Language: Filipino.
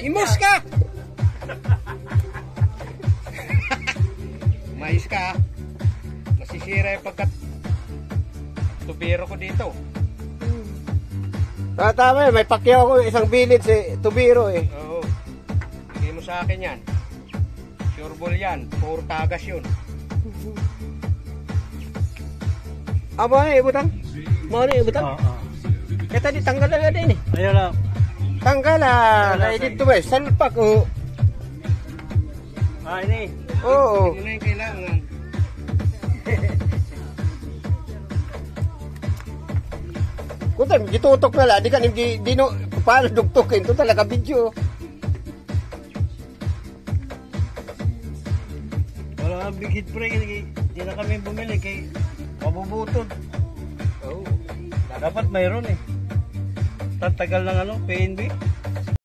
Imos ka! Mais ka. Masisira yung pagkat tubiro ko dito. Tama may pakyaw ko isang bilid si tubiro eh. Oo. Bigay mo sa akin yan. Sure ball yan. Puro tagas yun. Aba na ibutang? Mau na ibutang? Oo. Kaya tadi tanggal na din eh. Ayun lang. Tanggal na. Na dito ba? Salpak oh. Ini. Oo. Hindi mo na yung kailangan. Kunta, gitutok na lang. Di ka di no, paano dugtukin? Ito talaga video. Wala nga big hit break. Hindi na kami bumili kay mabubutod. Oo. Dapat mayroon eh. Tatagal ng PNB.